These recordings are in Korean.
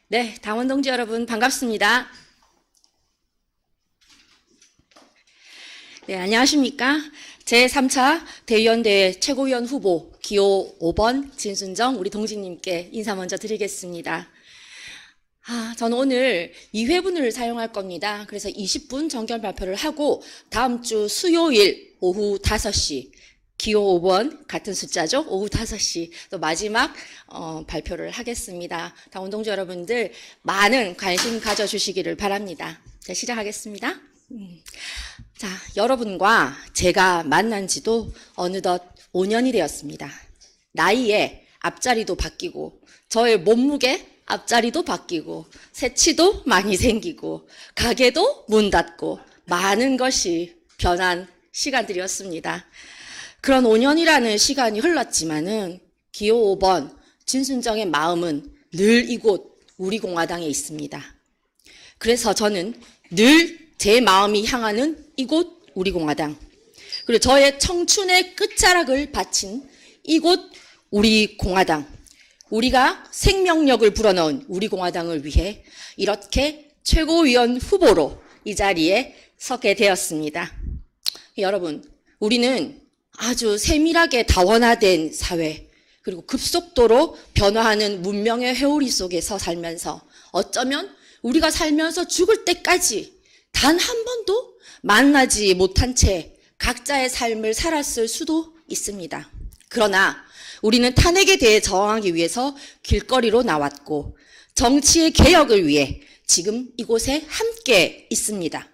네, 당원 동지 여러분 반갑습니다. 네, 안녕하십니까? 제3차 대의원대회 최고위원 후보 기호 5번 진순정 우리 동지님께 인사 먼저 드리겠습니다. 저는 오늘 2회분을 사용할 겁니다. 그래서 20분 정견 발표를 하고 다음 주 수요일 오후 5시 기호 5번 같은 숫자죠. 오후 5시 또 마지막 발표를 하겠습니다. 당원 동지 여러분들 많은 관심 가져주시기를 바랍니다. 자, 시작하겠습니다. 자, 여러분과 제가 만난 지도 어느덧 5년이 되었습니다. 나이에 앞자리도 바뀌고 저의 몸무게 앞자리도 바뀌고 새치도 많이 생기고 가게도 문 닫고 많은 것이 변한 시간들이었습니다. 그런 5년이라는 시간이 흘렀지만은 기호 5번 진순정의 마음은 늘 이곳 우리 공화당에 있습니다. 그래서 저는 늘 제 마음이 향하는 이곳 우리 공화당, 그리고 저의 청춘의 끝자락을 바친 이곳 우리 공화당, 우리가 생명력을 불어넣은 우리 공화당을 위해 이렇게 최고위원 후보로 이 자리에 서게 되었습니다. 여러분, 우리는 아주 세밀하게 다원화된 사회, 그리고 급속도로 변화하는 문명의 회오리 속에서 살면서 어쩌면 우리가 살면서 죽을 때까지 단 한 번도 만나지 못한 채 각자의 삶을 살았을 수도 있습니다. 그러나 우리는 탄핵에 대해 저항하기 위해서 길거리로 나왔고 정치의 개혁을 위해 지금 이곳에 함께 있습니다.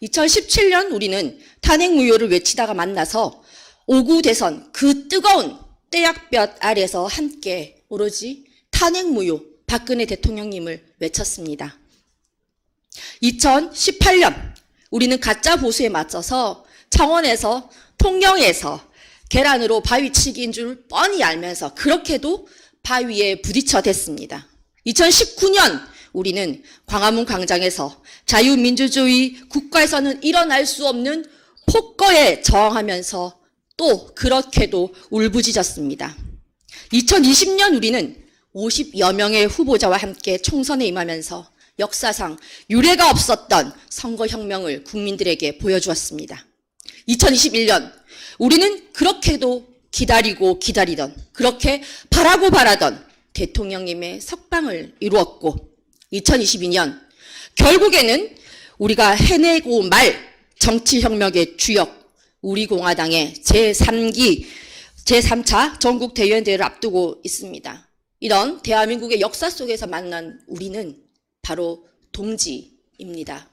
2017년 우리는 탄핵 무효를 외치다가 만나서 5구 대선 그 뜨거운 떼약볕 아래서 함께 오로지 탄핵 무효 박근혜 대통령님을 외쳤습니다. 2018년 우리는 가짜 보수에 맞서서 청원에서 통영에서 계란으로 바위치기인 줄 뻔히 알면서 그렇게도 바위에 부딪혀 댔습니다. 2019년 우리는 광화문 광장에서 자유민주주의 국가에서는 일어날 수 없는 폭거에 저항하면서 또 그렇게도 울부짖었습니다. 2020년 우리는 50여 명의 후보자와 함께 총선에 임하면서 역사상 유례가 없었던 선거혁명을 국민들에게 보여주었습니다. 2021년 우리는 그렇게도 기다리고 기다리던, 그렇게 바라고 바라던 대통령님의 석방을 이루었고 2022년 결국에는 우리가 해내고 말 정치혁명의 주역 우리 공화당의 제3차 전국 대의원대회를 앞두고 있습니다. 이런 대한민국의 역사 속에서 만난 우리는 바로 동지입니다.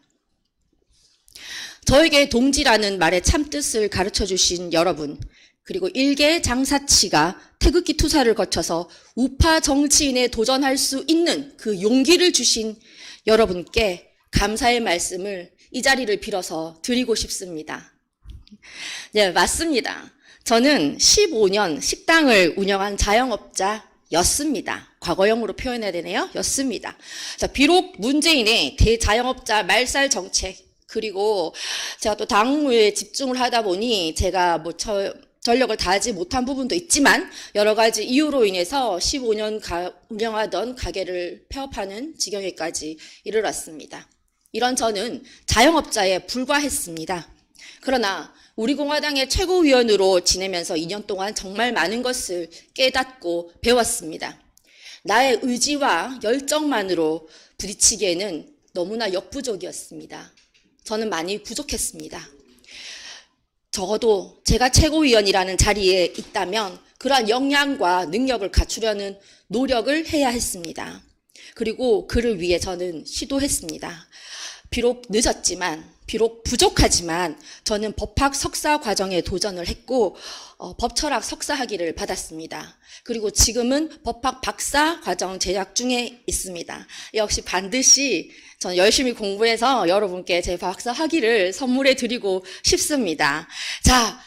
저에게 동지라는 말의 참뜻을 가르쳐 주신 여러분, 그리고 일개 장사치가 태극기 투사를 거쳐서 우파 정치인에 도전할 수 있는 그 용기를 주신 여러분께 감사의 말씀을 이 자리를 빌어서 드리고 싶습니다. 네, 맞습니다. 저는 15년 식당을 운영한 자영업자였습니다. 과거형으로 표현해야 되네요. 였습니다. 자, 비록 문재인의 대자영업자 말살 정책, 그리고 제가 또 당무에 집중을 하다 보니 제가 전력을 다하지 못한 부분도 있지만 여러 가지 이유로 인해서 15년 운영하던 가게를 폐업하는 지경에까지 이르렀습니다. 이런 저는 자영업자에 불과했습니다. 그러나 우리 공화당의 최고위원으로 지내면서 2년 동안 정말 많은 것을 깨닫고 배웠습니다. 나의 의지와 열정만으로 부딪히기에는 너무나 역부족이었습니다. 저는 많이 부족했습니다. 적어도 제가 최고위원이라는 자리에 있다면 그러한 역량과 능력을 갖추려는 노력을 해야 했습니다. 그리고 그를 위해 저는 시도했습니다. 비록 늦었지만, 비록 부족하지만 저는 법학 석사 과정에 도전을 했고 법철학 석사 학위를 받았습니다. 그리고 지금은 법학 박사 과정 재학 중에 있습니다. 역시 반드시 저는 열심히 공부해서 여러분께 제 박사 학위를 선물해 드리고 싶습니다. 자,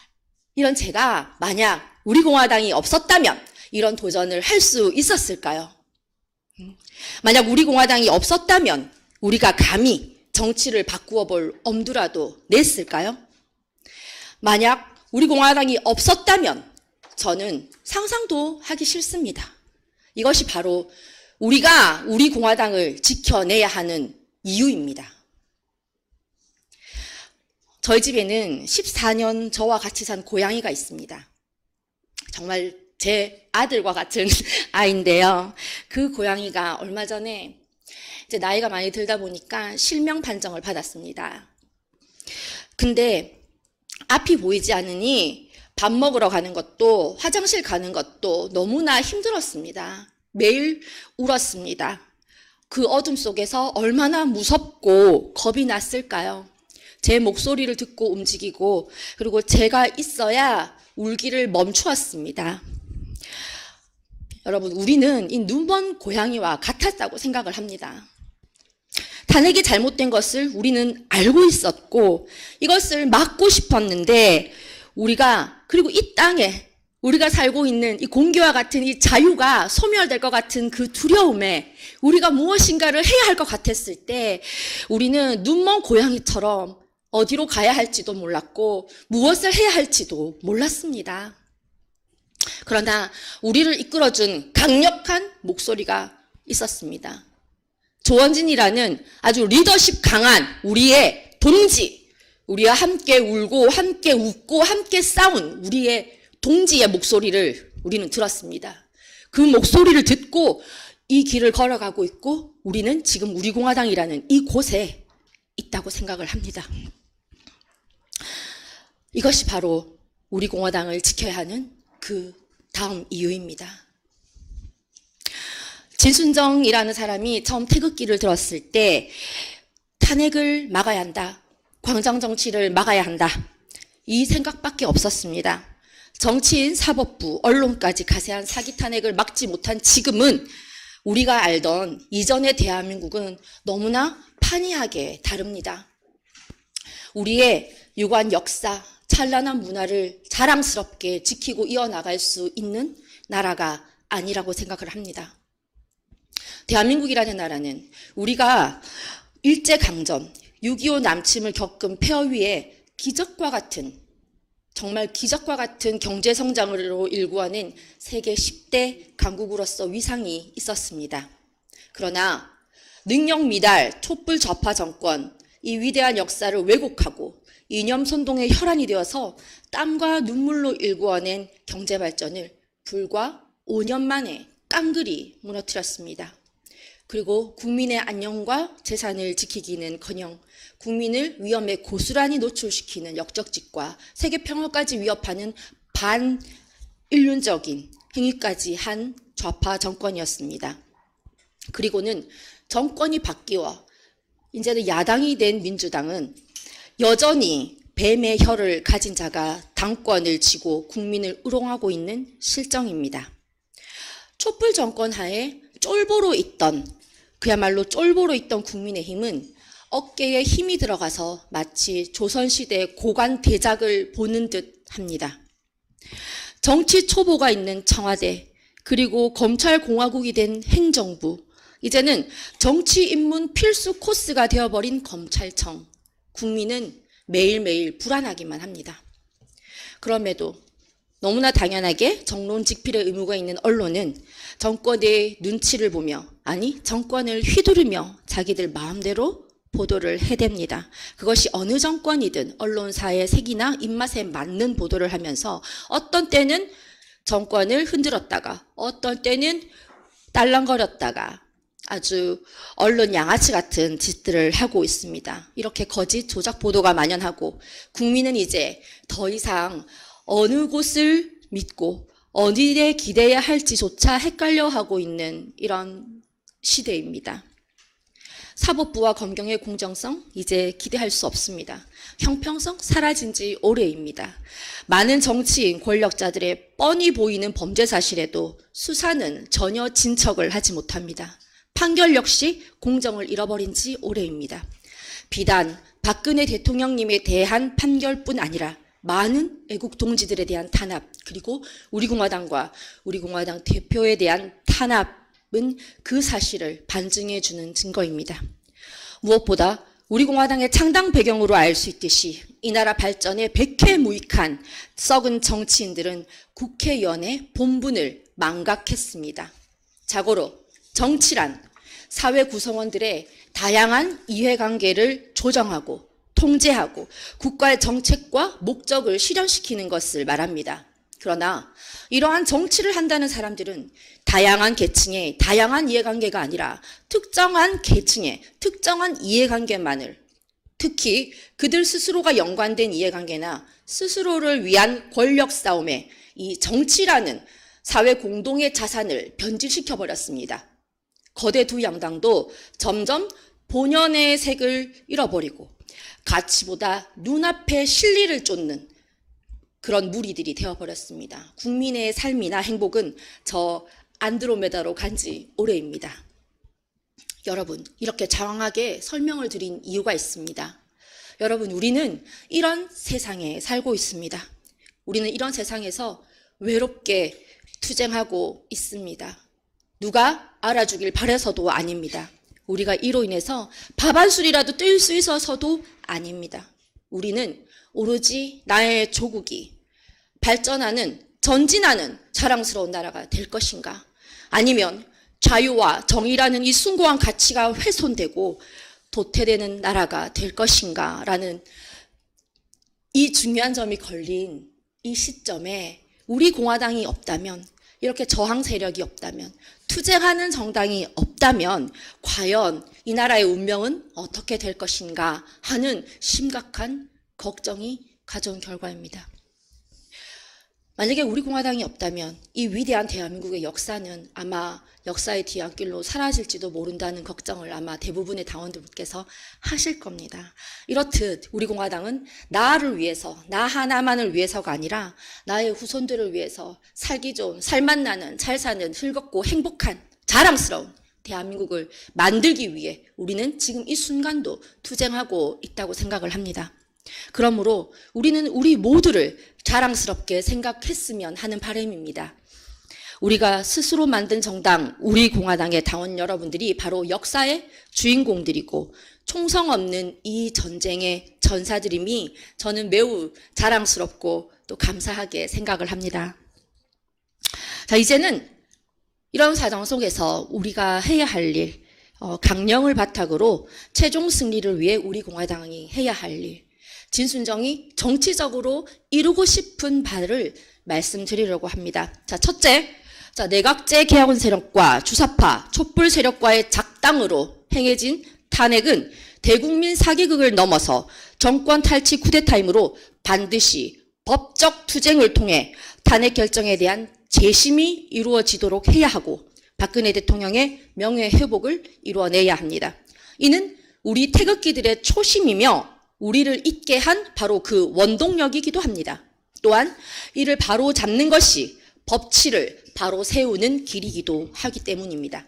이런 제가 만약 우리 공화당이 없었다면 이런 도전을 할 수 있었을까요? 만약 우리 공화당이 없었다면 우리가 감히 정치를 바꾸어 볼 엄두라도 냈을까요? 만약 우리 공화당이 없었다면 저는 상상도 하기 싫습니다. 이것이 바로 우리가 우리 공화당을 지켜내야 하는 이유입니다. 저희 집에는 14년 저와 같이 산 고양이가 있습니다. 정말 제 아들과 같은 아이인데요. 그 고양이가 얼마 전에 이제 나이가 많이 들다 보니까 실명 판정을 받았습니다. 근데 앞이 보이지 않으니 밥 먹으러 가는 것도 화장실 가는 것도 너무나 힘들었습니다. 매일 울었습니다. 그 어둠 속에서 얼마나 무섭고 겁이 났을까요? 제 목소리를 듣고 움직이고 그리고 제가 있어야 울기를 멈추었습니다. 여러분, 우리는 이 눈먼 고양이와 같았다고 생각을 합니다. 탄핵이 잘못된 것을 우리는 알고 있었고 이것을 막고 싶었는데 그리고 이 땅에 우리가 살고 있는 이 공기와 같은 이 자유가 소멸될 것 같은 그 두려움에 우리가 무엇인가를 해야 할 것 같았을 때 우리는 눈먼 고양이처럼 어디로 가야 할지도 몰랐고 무엇을 해야 할지도 몰랐습니다. 그러나 우리를 이끌어준 강력한 목소리가 있었습니다. 조원진이라는 아주 리더십 강한 우리의 동지, 우리와 함께 울고 함께 웃고 함께 싸운 우리의 동지의 목소리를 우리는 들었습니다. 그 목소리를 듣고 이 길을 걸어가고 있고 우리는 지금 우리공화당이라는 이곳에 있다고 생각을 합니다. 이것이 바로 우리공화당을 지켜야 하는 그 다음 이유입니다. 진순정이라는 사람이 처음 태극기를 들었을 때 탄핵을 막아야 한다. 광장정치를 막아야 한다. 이 생각밖에 없었습니다. 정치인, 사법부, 언론까지 가세한 사기 탄핵을 막지 못한 지금은 우리가 알던 이전의 대한민국은 너무나 판이하게 다릅니다. 우리의 유구한 역사, 찬란한 문화를 자랑스럽게 지키고 이어나갈 수 있는 나라가 아니라고 생각을 합니다. 대한민국이라는 나라는 우리가 일제강점, 6.25 남침을 겪은 폐허 위에 기적과 같은 정말 기적과 같은 경제성장으로 일구어낸 세계 10대 강국으로서 위상이 있었습니다. 그러나 능력 미달, 촛불 좌파 정권, 이 위대한 역사를 왜곡하고 이념 선동의 혈안이 되어서 땀과 눈물로 일구어낸 경제발전을 불과 5년 만에 깡그리 무너뜨렸습니다. 그리고 국민의 안녕과 재산을 지키기는커녕 국민을 위험에 고스란히 노출시키는 역적짓과 세계 평화까지 위협하는 반인륜적인 행위까지 한 좌파 정권이었습니다. 그리고는 정권이 바뀌어 이제는 야당이 된 민주당은 여전히 뱀의 혀를 가진 자가 당권을 쥐고 국민을 우롱하고 있는 실정입니다. 촛불 정권 하에 그야말로 쫄보로 있던 국민의힘은 어깨에 힘이 들어가서 마치 조선시대의 고관 대작을 보는 듯 합니다. 정치 초보가 있는 청와대, 그리고 검찰공화국이 된 행정부, 이제는 정치 입문 필수 코스가 되어버린 검찰청, 국민은 매일매일 불안하기만 합니다. 그럼에도 너무나 당연하게 정론 직필의 의무가 있는 언론은 정권의 눈치를 보며, 아니 정권을 휘두르며 자기들 마음대로 보도를 해댑니다. 그것이 어느 정권이든 언론사의 색이나 입맛에 맞는 보도를 하면서 어떤 때는 정권을 흔들었다가 어떤 때는 딸랑거렸다가 아주 언론 양아치 같은 짓들을 하고 있습니다. 이렇게 거짓 조작 보도가 만연하고 국민은 이제 더 이상 어느 곳을 믿고 어디에 기대해야 할지조차 헷갈려하고 있는 이런 시대입니다. 사법부와 검경의 공정성 이제 기대할 수 없습니다. 형평성 사라진 지 오래입니다. 많은 정치인 권력자들의 뻔히 보이는 범죄 사실에도 수사는 전혀 진척을 하지 못합니다. 판결 역시 공정을 잃어버린 지 오래입니다. 비단 박근혜 대통령님에 대한 판결뿐 아니라 많은 애국 동지들에 대한 탄압, 그리고 우리공화당과 우리공화당 대표에 대한 탄압은 그 사실을 반증해 주는 증거입니다. 무엇보다 우리공화당의 창당 배경으로 알 수 있듯이 이 나라 발전에 백해무익한 썩은 정치인들은 국회의원의 본분을 망각했습니다. 자고로 정치란 사회 구성원들의 다양한 이해관계를 조정하고 통제하고 국가의 정책과 목적을 실현시키는 것을 말합니다. 그러나 이러한 정치를 한다는 사람들은 다양한 계층의 다양한 이해관계가 아니라 특정한 계층의 특정한 이해관계만을, 특히 그들 스스로가 연관된 이해관계나 스스로를 위한 권력 싸움에 이 정치라는 사회 공동의 자산을 변질시켜버렸습니다. 거대 두 양당도 점점 본연의 색을 잃어버리고 가치보다 눈앞의 실리를 쫓는 그런 무리들이 되어버렸습니다. 국민의 삶이나 행복은 저 안드로메다로 간 지 오래입니다. 여러분, 이렇게 장황하게 설명을 드린 이유가 있습니다. 여러분, 우리는 이런 세상에 살고 있습니다. 우리는 이런 세상에서 외롭게 투쟁하고 있습니다. 누가 알아주길 바라서도 아닙니다. 우리가 이로 인해서 밥 한 술이라도 뜰 수 있어서도 아닙니다. 우리는 오로지 나의 조국이 발전하는, 전진하는 자랑스러운 나라가 될 것인가? 아니면 자유와 정의라는 이 숭고한 가치가 훼손되고 도태되는 나라가 될 것인가? 라는 이 중요한 점이 걸린 이 시점에 우리 공화당이 없다면, 이렇게 저항 세력이 없다면, 투쟁하는 정당이 없다면 과연 이 나라의 운명은 어떻게 될 것인가 하는 심각한 걱정이 가져온 결과입니다. 만약에 우리 공화당이 없다면 이 위대한 대한민국의 역사는 아마 역사의 뒤안길로 사라질지도 모른다는 걱정을 아마 대부분의 당원들께서 하실 겁니다. 이렇듯 우리 공화당은 나를 위해서, 나 하나만을 위해서가 아니라 나의 후손들을 위해서 살기 좋은, 살맛나는, 잘 사는, 즐겁고 행복한, 자랑스러운 대한민국을 만들기 위해 우리는 지금 이 순간도 투쟁하고 있다고 생각을 합니다. 그러므로 우리는 우리 모두를 자랑스럽게 생각했으면 하는 바람입니다. 우리가 스스로 만든 정당, 우리 공화당의 당원 여러분들이 바로 역사의 주인공들이고 총성 없는 이 전쟁의 전사들임이 저는 매우 자랑스럽고 또 감사하게 생각을 합니다. 자, 이제는 이런 사정 속에서 우리가 해야 할 일, 강령을 바탕으로 최종 승리를 위해 우리 공화당이 해야 할 일, 진순정이 정치적으로 이루고 싶은 바를 말씀드리려고 합니다. 자, 첫째, 내각제 개혁원 세력과 주사파, 촛불 세력과의 작당으로 행해진 탄핵은 대국민 사기극을 넘어서 정권 탈취 쿠데타임으로 반드시 법적 투쟁을 통해 탄핵 결정에 대한 재심이 이루어지도록 해야 하고 박근혜 대통령의 명예 회복을 이루어내야 합니다. 이는 우리 태극기들의 초심이며 우리를 있게 한 바로 그 원동력이기도 합니다. 또한 이를 바로 잡는 것이 법치를 바로 세우는 길이기도 하기 때문입니다.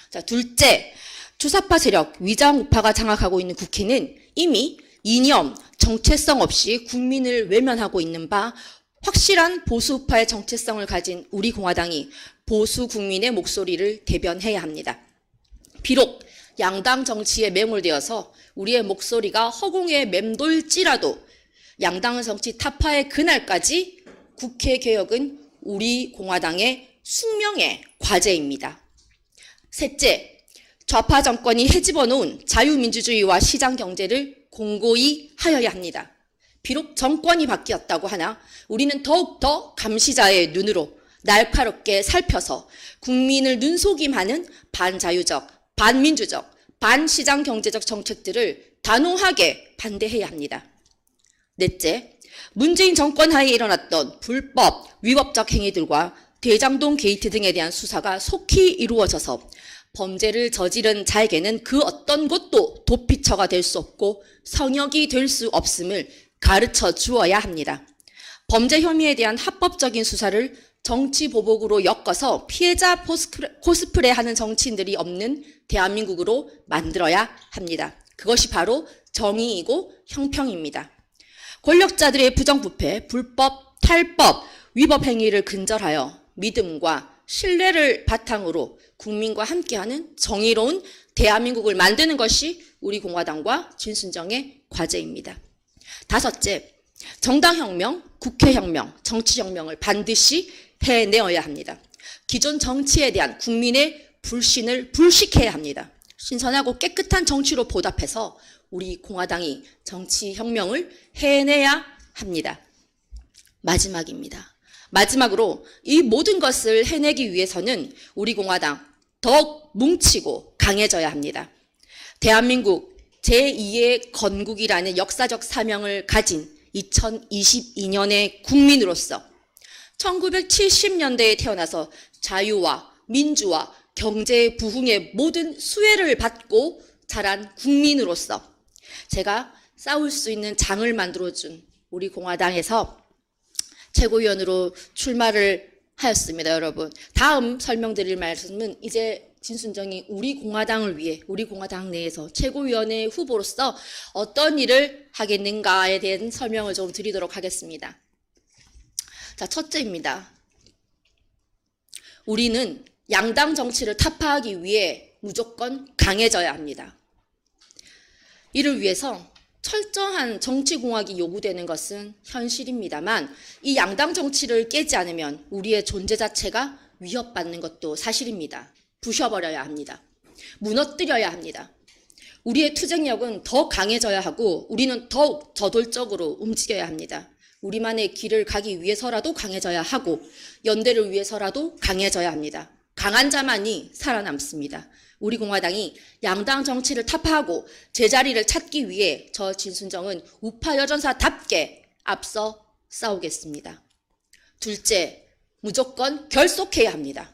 자, 둘째, 주사파 세력, 위장 우파가 장악하고 있는 국회는 이미 이념, 정체성 없이 국민을 외면하고 있는 바 확실한 보수 우파의 정체성을 가진 우리 공화당이 보수 국민의 목소리를 대변해야 합니다. 비록 양당 정치에 매몰되어서 우리의 목소리가 허공에 맴돌지라도 양당 정치 타파의 그날까지 국회 개혁은 우리 공화당의 숙명의 과제입니다. 셋째, 좌파 정권이 헤집어 놓은 자유민주주의와 시장 경제를 공고히 하여야 합니다. 비록 정권이 바뀌었다고 하나 우리는 더욱더 감시자의 눈으로 날카롭게 살펴서 국민을 눈속임하는 반자유적, 반민주적, 반시장 경제적 정책들을 단호하게 반대해야 합니다. 넷째, 문재인 정권 하에 일어났던 불법, 위법적 행위들과 대장동 게이트 등에 대한 수사가 속히 이루어져서 범죄를 저지른 자에게는 그 어떤 것도 도피처가 될 수 없고 성역이 될 수 없음을 가르쳐 주어야 합니다. 범죄 혐의에 대한 합법적인 수사를 정치 보복으로 엮어서 피해자 코스프레하는 정치인들이 없는 대한민국으로 만들어야 합니다. 그것이 바로 정의이고 형평입니다. 권력자들의 부정부패, 불법, 탈법, 위법 행위를 근절하여 믿음과 신뢰를 바탕으로 국민과 함께하는 정의로운 대한민국을 만드는 것이 우리 공화당과 진순정의 과제입니다. 다섯째, 정당혁명, 국회혁명, 정치혁명을 반드시 해내어야 합니다. 기존 정치에 대한 국민의 불신을 불식해야 합니다. 신선하고 깨끗한 정치로 보답해서 우리 공화당이 정치혁명을 해내야 합니다. 마지막입니다. 마지막으로 이 모든 것을 해내기 위해서는 우리 공화당 더욱 뭉치고 강해져야 합니다. 대한민국 제2의 건국이라는 역사적 사명을 가진 2022년의 국민으로서 1970년대에 태어나서 자유와 민주와 경제 부흥의 모든 수혜를 받고 자란 국민으로서 제가 싸울 수 있는 장을 만들어준 우리 공화당에서 최고위원으로 출마를 하였습니다, 여러분. 다음 설명드릴 말씀은 이제 진순정이 우리 공화당을 위해 우리 공화당 내에서 최고위원회 후보로서 어떤 일을 하겠는가에 대한 설명을 좀 드리도록 하겠습니다. 자, 첫째입니다. 우리는 양당 정치를 타파하기 위해 무조건 강해져야 합니다. 이를 위해서 철저한 정치공학이 요구되는 것은 현실입니다만 이 양당 정치를 깨지 않으면 우리의 존재 자체가 위협받는 것도 사실입니다. 부셔버려야 합니다. 무너뜨려야 합니다. 우리의 투쟁력은 더 강해져야 하고 우리는 더욱 저돌적으로 움직여야 합니다. 우리만의 길을 가기 위해서라도 강해져야 하고 연대를 위해서라도 강해져야 합니다. 강한 자만이 살아남습니다. 우리 공화당이 양당 정치를 타파하고 제자리를 찾기 위해 저 진순정은 우파 여전사답게 앞서 싸우겠습니다. 둘째, 무조건 결속해야 합니다.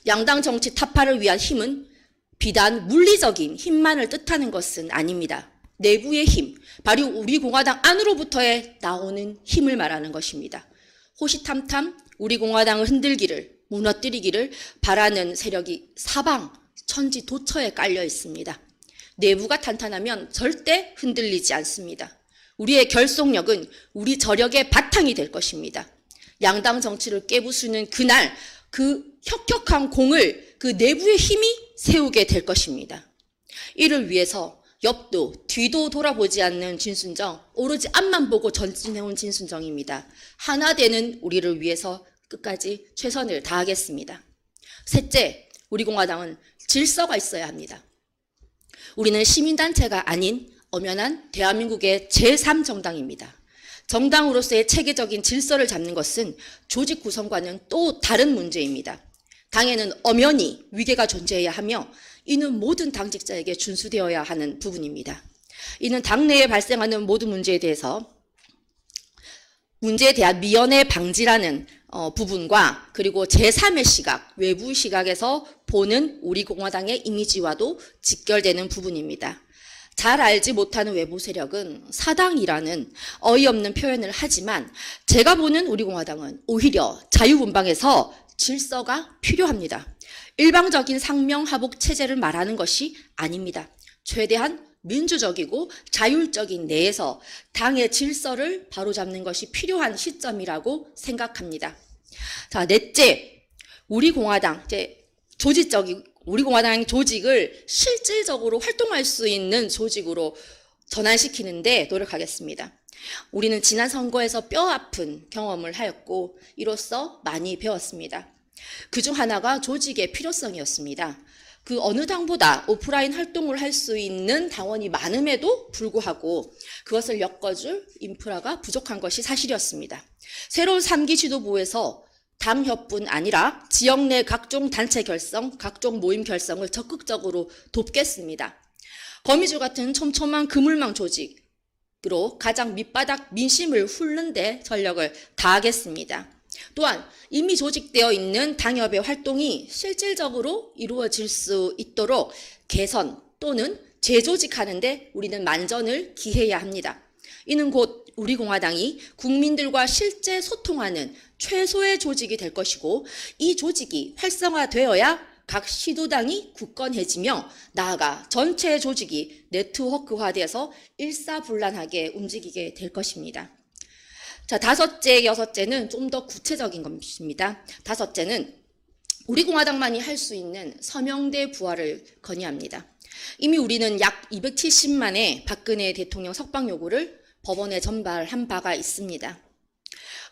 양당 정치 타파를 위한 힘은 비단 물리적인 힘만을 뜻하는 것은 아닙니다. 내부의 힘, 바로 우리 공화당 안으로부터의 나오는 힘을 말하는 것입니다. 호시탐탐 우리 공화당을 흔들기를, 무너뜨리기를 바라는 세력이 사방 천지 도처에 깔려 있습니다. 내부가 탄탄하면 절대 흔들리지 않습니다. 우리의 결속력은 우리 저력의 바탕이 될 것입니다. 양당 정치를 깨부수는 그날 그 혁혁한 공을 그 내부의 힘이 세우게 될 것입니다. 이를 위해서 옆도 뒤도 돌아보지 않는 진순정, 오로지 앞만 보고 전진해온 진순정입니다. 하나 되는 우리를 위해서 끝까지 최선을 다하겠습니다. 셋째, 우리 공화당은 질서가 있어야 합니다. 우리는 시민단체가 아닌 엄연한 대한민국의 제3정당입니다. 정당으로서의 체계적인 질서를 잡는 것은 조직 구성과는 또 다른 문제입니다. 당에는 엄연히 위계가 존재해야 하며 이는 모든 당직자에게 준수되어야 하는 부분입니다. 이는 당내에 발생하는 모든 문제에 대한 미연의 방지라는 부분과 그리고 제3의 시각, 외부 시각에서 보는 우리 공화당의 이미지와도 직결되는 부분입니다. 잘 알지 못하는 외부 세력은 사당이라는 어이없는 표현을 하지만 제가 보는 우리 공화당은 오히려 자유분방에서 질서가 필요합니다. 일방적인 상명하복 체제를 말하는 것이 아닙니다. 최대한 민주적이고 자율적인 내에서 당의 질서를 바로잡는 것이 필요한 시점이라고 생각합니다. 자, 넷째, 우리 공화당 우리 공화당 조직을 실질적으로 활동할 수 있는 조직으로 전환시키는데 노력하겠습니다. 우리는 지난 선거에서 뼈아픈 경험을 하였고 이로써 많이 배웠습니다. 그중 하나가 조직의 필요성이었습니다. 그 어느 당보다 오프라인 활동을 할 수 있는 당원이 많음에도 불구하고 그것을 엮어줄 인프라가 부족한 것이 사실이었습니다. 새로운 3기 지도부에서 당협뿐 아니라 지역 내 각종 단체 결성, 각종 모임 결성을 적극적으로 돕겠습니다. 거미줄 같은 촘촘한 그물망 조직으로 가장 밑바닥 민심을 훑는 데 전력을 다하겠습니다. 또한 이미 조직되어 있는 당협의 활동이 실질적으로 이루어질 수 있도록 개선 또는 재조직하는 데 우리는 만전을 기해야 합니다. 이는 곧 우리 공화당이 국민들과 실제 소통하는 최소의 조직이 될 것이고 이 조직이 활성화되어야 각 시도당이 굳건해지며 나아가 전체 조직이 네트워크화되어서 일사불란하게 움직이게 될 것입니다. 자, 다섯째, 여섯째는 좀 더 구체적인 것입니다. 다섯째는 우리 공화당만이 할 수 있는 서명대 부활을 건의합니다. 이미 우리는 약 270만의 박근혜 대통령 석방 요구를 법원에 전발한 바가 있습니다.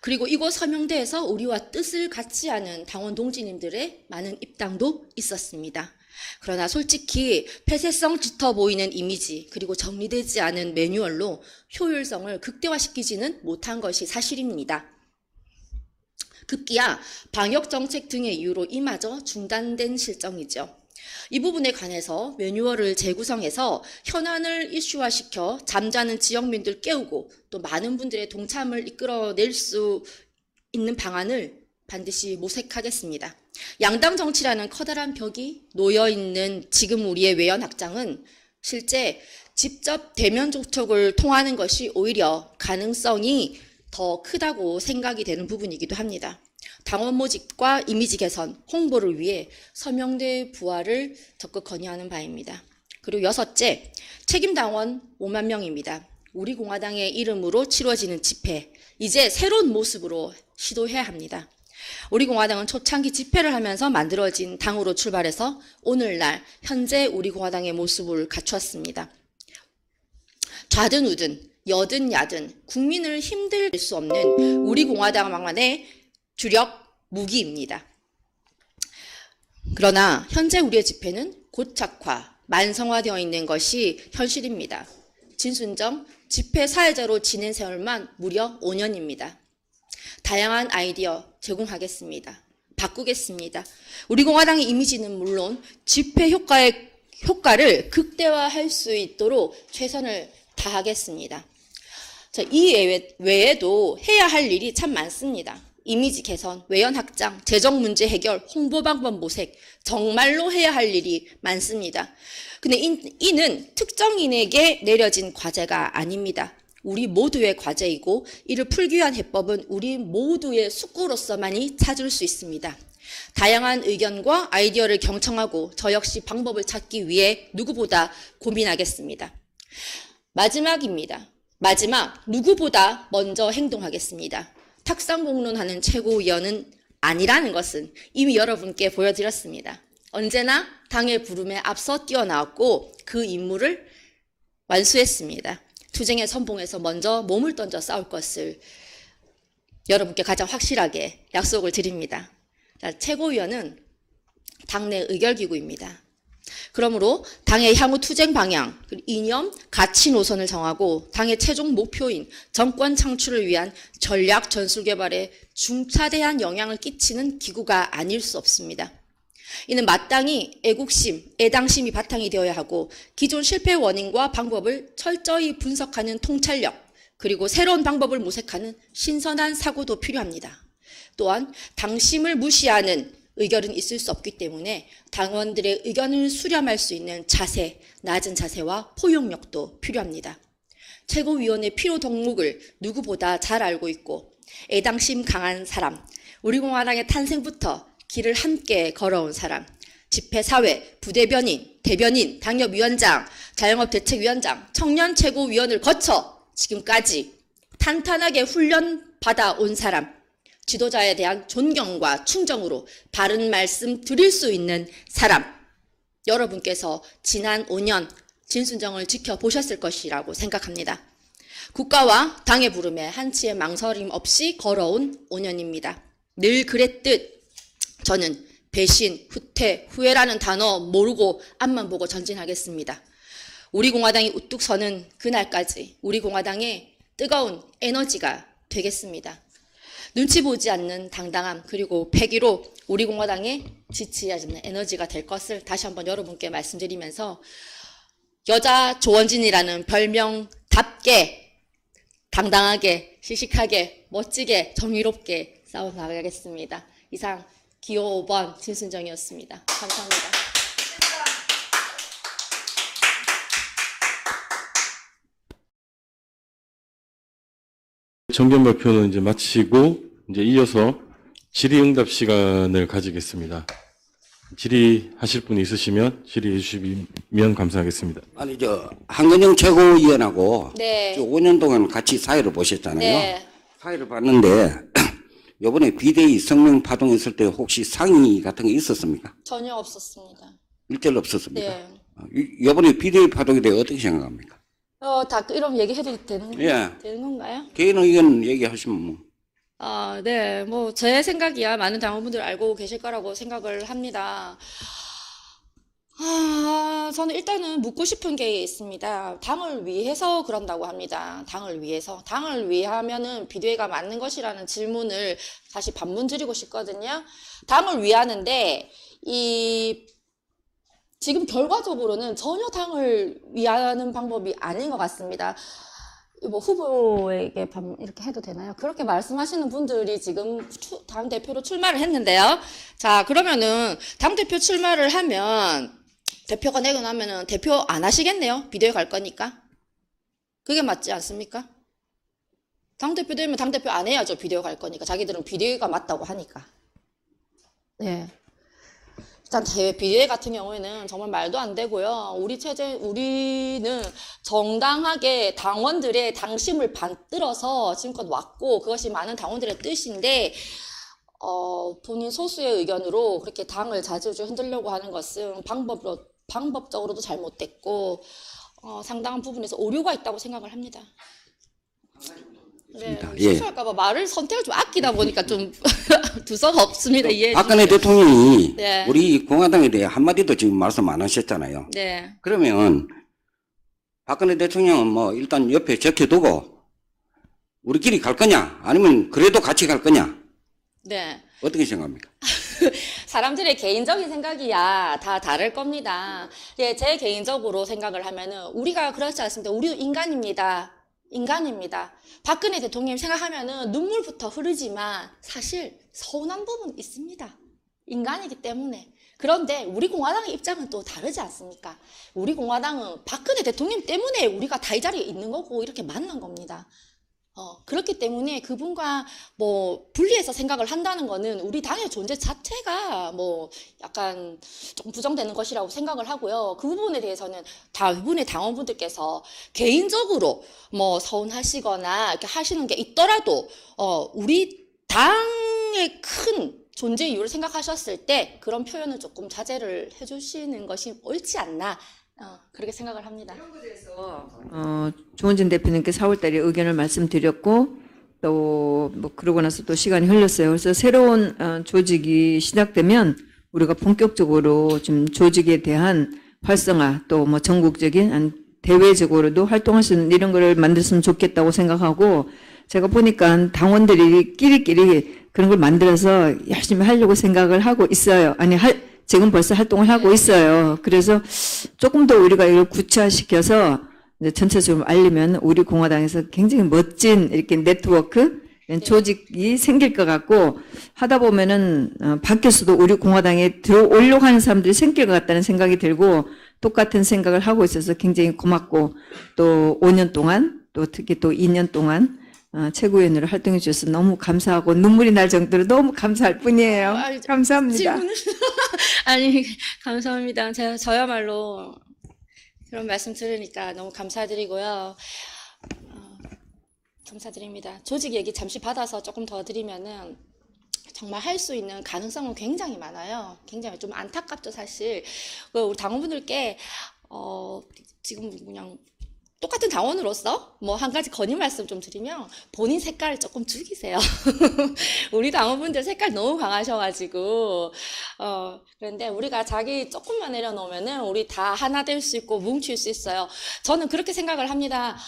그리고 이곳 서명대에서 우리와 뜻을 같이 하는 당원 동지님들의 많은 입당도 있었습니다. 그러나 솔직히 폐쇄성 짙어 보이는 이미지 그리고 정리되지 않은 매뉴얼로 효율성을 극대화시키지는 못한 것이 사실입니다. 급기야 방역정책 등의 이유로 이마저 중단된 실정이죠. 이 부분에 관해서 매뉴얼을 재구성해서 현안을 이슈화시켜 잠자는 지역민들 깨우고 또 많은 분들의 동참을 이끌어낼 수 있는 방안을 반드시 모색하겠습니다. 양당 정치라는 커다란 벽이 놓여있는 지금 우리의 외연확장은 실제 직접 대면 접촉을 통하는 것이 오히려 가능성이 더 크다고 생각이 되는 부분이기도 합니다. 당원 모집과 이미지 개선, 홍보를 위해 서명대 부활을 적극 건의하는 바입니다. 그리고 여섯째, 책임당원 5만 명입니다. 우리 공화당의 이름으로 치러지는 집회, 이제 새로운 모습으로 시도해야 합니다. 우리 공화당은 초창기 집회를 하면서 만들어진 당으로 출발해서 오늘날 현재 우리 공화당의 모습을 갖추었습니다. 좌든 우든 여든 야든 국민을 힘들 수 없는 우리 공화당만의 주력 무기입니다. 그러나 현재 우리의 집회는 고착화, 만성화되어 있는 것이 현실입니다. 진순정 집회 사회자로 지낸 세월만 무려 5년입니다. 다양한 아이디어 제공하겠습니다. 바꾸겠습니다. 우리 공화당의 이미지는 물론 집회 효과를 극대화할 수 있도록 최선을 다하겠습니다. 자, 이 외에도 해야 할 일이 참 많습니다. 이미지 개선, 외연 확장, 재정 문제 해결, 홍보 방법 모색, 정말로 해야 할 일이 많습니다. 근데 이는 특정인에게 내려진 과제가 아닙니다. 우리 모두의 과제이고 이를 풀기 위한 해법은 우리 모두의 숙고로서만이 찾을 수 있습니다. 다양한 의견과 아이디어를 경청하고 저 역시 방법을 찾기 위해 누구보다 고민하겠습니다. 마지막입니다. 마지막, 누구보다 먼저 행동하겠습니다. 탁상 공론하는 최고위원은 아니라는 것은 이미 여러분께 보여드렸습니다. 언제나 당의 부름에 앞서 뛰어나왔고 그 임무를 완수했습니다. 투쟁의 선봉에서 먼저 몸을 던져 싸울 것을 여러분께 가장 확실하게 약속을 드립니다. 자, 최고위원은 당내 의결기구입니다. 그러므로 당의 향후 투쟁 방향, 이념, 가치 노선을 정하고 당의 최종 목표인 정권 창출을 위한 전략 전술 개발에 중차대한 영향을 끼치는 기구가 아닐 수 없습니다. 이는 마땅히 애국심, 애당심이 바탕이 되어야 하고 기존 실패 원인과 방법을 철저히 분석하는 통찰력, 그리고 새로운 방법을 모색하는 신선한 사고도 필요합니다. 또한 당심을 무시하는 의결은 있을 수 없기 때문에 당원들의 의견을 수렴할 수 있는 자세, 낮은 자세와 포용력도 필요합니다. 최고위원의 필요 덕목을 누구보다 잘 알고 있고 애당심 강한 사람, 우리 공화당의 탄생부터 길을 함께 걸어온 사람, 집회사회, 부대변인, 대변인, 당협위원장, 자영업대책위원장, 청년 최고위원을 거쳐 지금까지 탄탄하게 훈련받아 온 사람, 지도자에 대한 존경과 충정으로 바른 말씀 드릴 수 있는 사람, 여러분께서 지난 5년 진순정을 지켜보셨을 것이라고 생각합니다. 국가와 당의 부름에 한치의 망설임 없이 걸어온 5년입니다. 늘 그랬듯 저는 배신, 후퇴, 후회라는 단어 모르고 앞만 보고 전진하겠습니다. 우리 공화당이 우뚝 서는 그날까지 우리 공화당의 뜨거운 에너지가 되겠습니다. 눈치 보지 않는 당당함 그리고 패기로 우리 공화당의 지치지 않는 에너지가 될 것을 다시 한번 여러분께 말씀드리면서 여자 조원진이라는 별명답게 당당하게 씩씩하게 멋지게 정의롭게 싸워나가겠습니다. 이상 기호 5번 진순정이었습니다. 감사합니다. 정견 발표는 이제 마치고 이제 이어서 질의응답 시간을 가지겠습니다. 질의하실 분이 있으시면 질의해 주시면 감사하겠습니다. 아니 한근영 최고위원하고 네. 5년 동안 같이 사회를 보셨잖아요. 네. 사회를 봤는데 이번에 비대위 성명 파동했을 때 혹시 상의 같은 게 있었습니까? 전혀 없었습니다. 일절 없었습니까? 네. 이번에 비대위 파동에 대해 어떻게 생각합니까? 다 이런 얘기해도 되는 예. 되는 건가요? 개인 의견 얘기하시면 뭐. 네, 뭐, 제 생각이야 많은 당원분들 알고 계실 거라고 생각을 합니다. 저는 일단은 묻고 싶은 게 있습니다. 당을 위해서 그런다고 합니다. 당을 위해서. 당을 위하면은 비대위가 맞는 것이라는 질문을 다시 반문 드리고 싶거든요. 당을 위하는데, 지금 결과적으로는 전혀 당을 위하는 방법이 아닌 것 같습니다. 뭐 후보에게 이렇게 해도 되나요? 그렇게 말씀하시는 분들이 지금 당대표로 출마를 했는데요. 자, 그러면은 당대표 출마를 하면 대표가 되고 나면은 대표 안 하시겠네요. 비대위 갈 거니까. 그게 맞지 않습니까? 당대표 되면 당대표 안 해야죠. 비대위 갈 거니까. 자기들은 비대위가 맞다고 하니까. 네. 일단 비대위 같은 경우에는 정말 말도 안 되고요. 우리는 정당하게 당원들의 당심을 받들어서 지금껏 왔고, 그것이 많은 당원들의 뜻인데, 본인 소수의 의견으로 그렇게 당을 자주자주 흔들려고 하는 것은 방법적으로도 잘못됐고, 상당한 부분에서 오류가 있다고 생각을 합니다. 네, 예. 실수할까봐 말을 선택을 좀 아끼다 보니까 좀 두서가 없습니다. 이해해 박근혜 주세요. 대통령이 네. 우리 공화당에 대해 한마디도 지금 말씀 안 하셨잖아요. 네. 그러면 박근혜 대통령은 뭐 일단 옆에 적혀두고 우리끼리 갈 거냐? 아니면 그래도 같이 갈 거냐? 네. 어떻게 생각합니까? 사람들의 개인적인 생각이야 다 다를 겁니다. 예, 제 개인적으로 생각을 하면은 우리가 그렇지 않습니다. 우리도 인간입니다. 인간입니다. 박근혜 대통령 생각하면은 눈물부터 흐르지만 사실 서운한 부분 있습니다. 인간이기 때문에. 그런데 우리 공화당의 입장은 또 다르지 않습니까? 우리 공화당은 박근혜 대통령 때문에 우리가 다 이 자리에 있는 거고 이렇게 만난 겁니다. 그렇기 때문에 그분과 뭐 분리해서 생각을 한다는 거는 우리 당의 존재 자체가 뭐 약간 좀 부정되는 것이라고 생각을 하고요. 그 부분에 대해서는 대부분의 당원분들께서 개인적으로 뭐 서운하시거나 이렇게 하시는 게 있더라도 우리 당의 큰 존재 이유를 생각하셨을 때 그런 표현을 조금 자제를 해주시는 것이 옳지 않나. 그렇게 생각을 합니다. 조은진 대표님께 4월달에 의견을 말씀드렸고 또 뭐 그러고 나서 또 시간이 흘렀어요. 그래서 새로운 조직이 시작되면 우리가 본격적으로 좀 조직에 대한 활성화 또 뭐 전국적인 대외적으로도 활동할 수 있는 이런 거를 만들었으면 좋겠다고 생각하고 제가 보니까 당원들이 끼리끼리 그런 걸 만들어서 열심히 하려고 생각을 하고 있어요. 지금 벌써 활동을 하고 있어요. 그래서 조금 더 우리가 이걸 구체화시켜서 이제 전체적으로 알리면 우리 공화당에서 굉장히 멋진 이렇게 네트워크, 조직이 생길 것 같고 하다 보면은 밖에서도 우리 공화당에 들어오려고 하는 사람들이 생길 것 같다는 생각이 들고 똑같은 생각을 하고 있어서 굉장히 고맙고 또 5년 동안 또 특히 또 2년 동안 최고위원으로 활동해 주셔서 너무 감사하고 눈물이 날 정도로 너무 감사할 뿐이에요. 감사합니다. 아니, 감사합니다. 저야말로 그런 말씀 들으니까 너무 감사드리고요. 감사드립니다. 조직 얘기 잠시 받아서 조금 더 드리면은 정말 할 수 있는 가능성은 굉장히 많아요. 굉장히 좀 안타깝죠, 사실. 우리 당원분들께, 지금 그냥 똑같은 당원으로서 뭐 한 가지 건의 말씀 좀 드리면 본인 색깔을 조금 죽이세요. 우리 당원분들 색깔 너무 강하셔가지고 그런데 우리가 자기 조금만 내려놓으면은 우리 다 하나 될 수 있고 뭉칠 수 있어요. 저는 그렇게 생각을 합니다.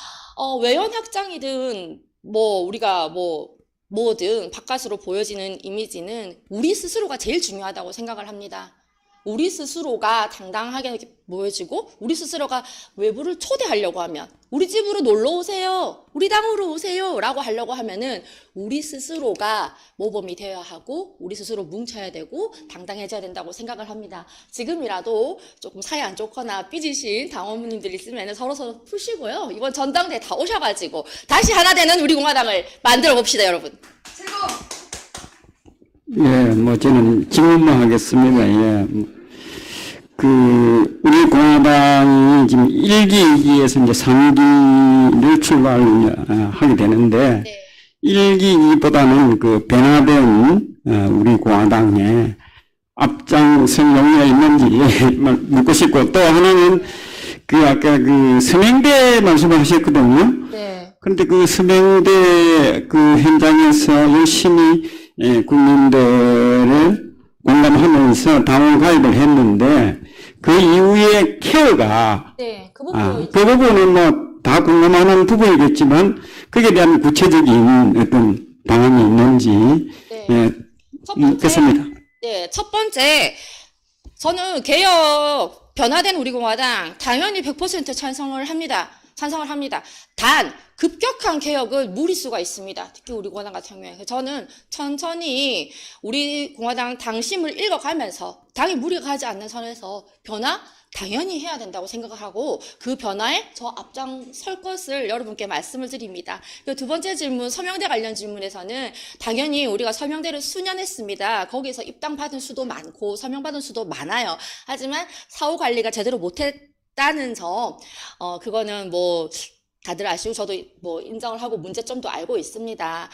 외연 확장이든 뭐 우리가 뭐든 바깥으로 보여지는 이미지는 우리 스스로가 제일 중요하다고 생각을 합니다. 우리 스스로가 당당하게 보여지고 우리 스스로가 외부를 초대하려고 하면 우리 집으로 놀러 오세요. 우리 당으로 오세요. 라고 하려고 하면은 우리 스스로가 모범이 되어야 하고 우리 스스로 뭉쳐야 되고 당당해져야 된다고 생각을 합니다. 지금이라도 조금 사이 안 좋거나 삐지신 당원분들 있으면 서로 푸시고요. 이번 전당대회 다 오셔가지고 다시 하나 되는 우리 공화당을 만들어 봅시다, 여러분. 예, 뭐 저는 질문만 하겠습니다. 예. 우리 공화당이 지금 1기, 2기에서 이제 3기를 출발을 하게 되는데, 네. 1기, 2보다는 변화된 우리 공화당의 앞장선 용의가 있는지 묻고 싶고, 또 하나는 아까 선행대 말씀을 하셨거든요. 네. 그런데 그 서명대 그 현장에서 열심히 국민들을 공감하면서 당원 가입을 했는데 그 이후에 케어가 네, 그 그 부분은 뭐 다 공감하는 부분이겠지만 거기에 대한 구체적인 어떤 방안이 있는지 네. 첫 번째, 묻겠습니다. 네, 첫 번째, 저는 개혁, 변화된 우리공화당 당연히 100% 찬성을 합니다. 단, 급격한 개혁은 무리수가 있습니다. 특히 우리공화당 같은 경우에. 저는 천천히 우리공화당 당심을 읽어가면서 당이 무리가 가지 않는 선에서 변화 당연히 해야 된다고 생각을 하고 그 변화에 저 앞장설 것을 여러분께 말씀을 드립니다. 그리고 두 번째 질문, 서명대 관련 질문에서는 당연히 우리가 서명대를 수년했습니다. 거기서 입당 받은 수도 많고 서명 받은 수도 많아요. 하지만 사후 관리가 제대로 못했다는 점, 그거는 뭐 다들 아시고 저도 뭐 인정을 하고 문제점도 알고 있습니다.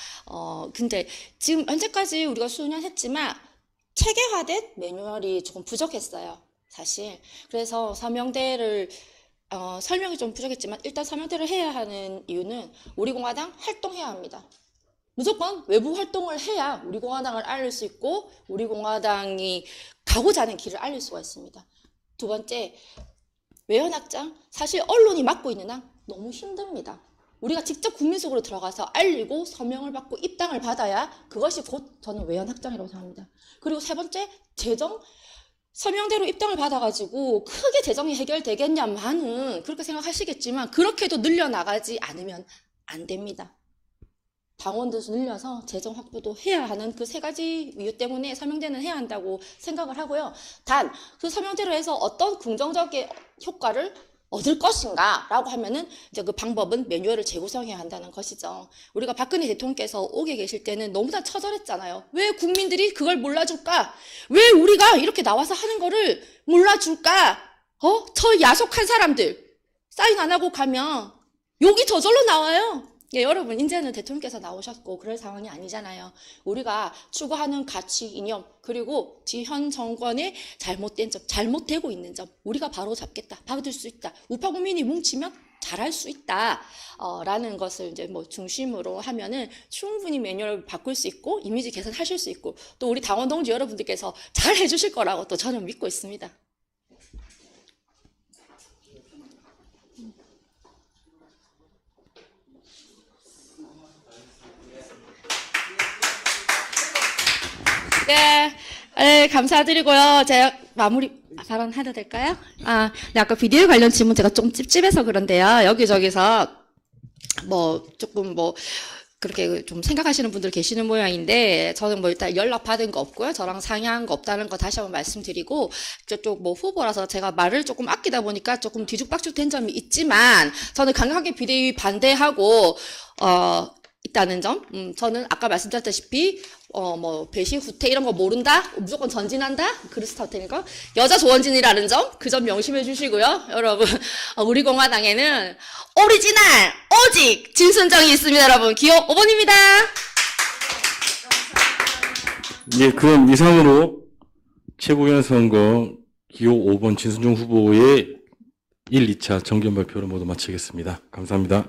근데 지금 현재까지 우리가 수년 했지만 체계화된 매뉴얼이 조금 부족했어요. 사실. 그래서 서명대를 설명이 좀 부족했지만 일단 서명대를 해야 하는 이유는 우리공화당 활동해야 합니다. 무조건 외부 활동을 해야 우리공화당을 알릴 수 있고 우리공화당이 가고자 하는 길을 알릴 수가 있습니다. 두 번째, 외연확장. 사실 언론이 맡고 있는 한 너무 힘듭니다. 우리가 직접 국민 속으로 들어가서 알리고 서명을 받고 입당을 받아야 그것이 곧 저는 외연확장이라고 생각합니다. 그리고 세 번째, 재정. 서명대로 입당을 받아가지고 크게 재정이 해결되겠냐마는 그렇게 생각하시겠지만 그렇게도 늘려나가지 않으면 안 됩니다. 당원도 늘려서 재정 확보도 해야 하는 그 세 가지 이유 때문에 서명대는 해야 한다고 생각을 하고요. 단, 그 서명대로 해서 어떤 긍정적인 효과를 얻을 것인가 라고 하면은 이제 그 방법은 매뉴얼을 재구성해야 한다는 것이죠. 우리가 박근혜 대통령께서 오게 계실 때는 너무나 처절했잖아요. 왜 국민들이 그걸 몰라줄까? 왜 우리가 이렇게 나와서 하는 거를 몰라줄까? 저 야속한 사람들 사인 안 하고 가면 욕이 저절로 나와요. 예, 여러분, 이제는 대통령께서 나오셨고 그럴 상황이 아니잖아요. 우리가 추구하는 가치, 이념, 그리고 현 정권의 잘못된 점, 잘못되고 있는 점 우리가 바로 잡겠다, 받을 수 있다, 우파 국민이 뭉치면 잘할 수 있다 라는 것을 이제 뭐 중심으로 하면은 충분히 매뉴얼을 바꿀 수 있고 이미지 개선하실 수 있고 또 우리 당원 동지 여러분들께서 잘 해주실 거라고 또 저는 믿고 있습니다. 네, 감사드리고요. 제가 마무리 발언해도 될까요? 네, 아까 비디오 관련 질문 제가 좀 찝찝해서 그런데요. 여기저기서 조금 그렇게 좀 생각하시는 분들 계시는 모양인데 저는 뭐 일단 연락 받은 거 없고요. 저랑 상의한 거 없다는 거 다시 한번 말씀드리고 저쪽 뭐 후보라서 제가 말을 조금 아끼다 보니까 조금 뒤죽박죽 된 점이 있지만 저는 강하게 비대위 반대하고 있다는 점. 저는 아까 말씀드렸다시피 배시 후퇴 이런 거 모른다. 무조건 전진한다. 그리스타테니까 여자 조원진이라는 점, 그 점 명심해 주시고요. 여러분, 우리 공화당에는 오리지널 오직 진순정이 있습니다. 여러분, 기호 5번입니다. 예, 그럼 이상으로 최고위원 선거 기호 5번 진순정 후보의 1, 2차 정견 발표를 모두 마치겠습니다. 감사합니다.